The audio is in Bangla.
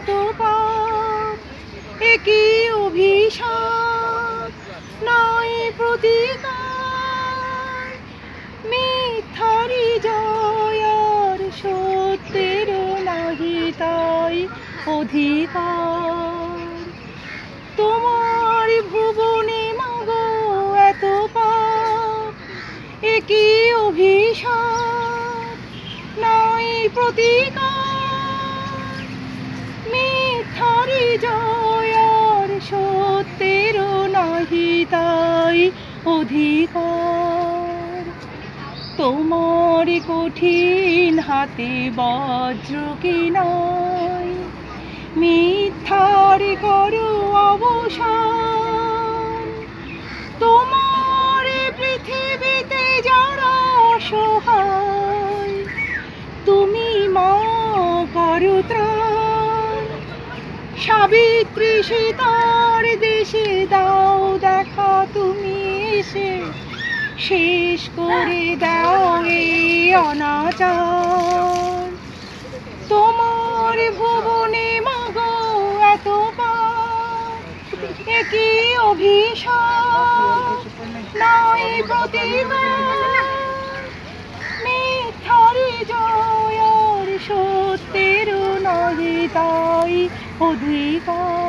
এত পাপ, একই অভিশাপ, নাই প্রতিকার। মিথ্যারি জয় আর সত্যের নাহি তাই অধিকার। তোমার ভুবনে মাগো এত পাপ, একই অভিশাপ, নাই প্রতিকার। মিথ্যারি জয় আর সত্যের নাহি তাই অধিকার। তোমার কঠিন হাতে বজ্র কি নাই, মিথ্যার করো অবসান। তোমার পৃথিবীতে যারা অসহায়, তুমি মা করো ত্রাণ। সাবিত্রী সীতার দেশে দাও দেখা তুমি এসে, শেষ করে দাও এই অনাচার। তোমার ভুবনে মাগো এত পাপ, একই অভিশাপ, নাই প্রতিকার। মিথ্যারি জয় আর সত্যের নাহি তাই অধিকার।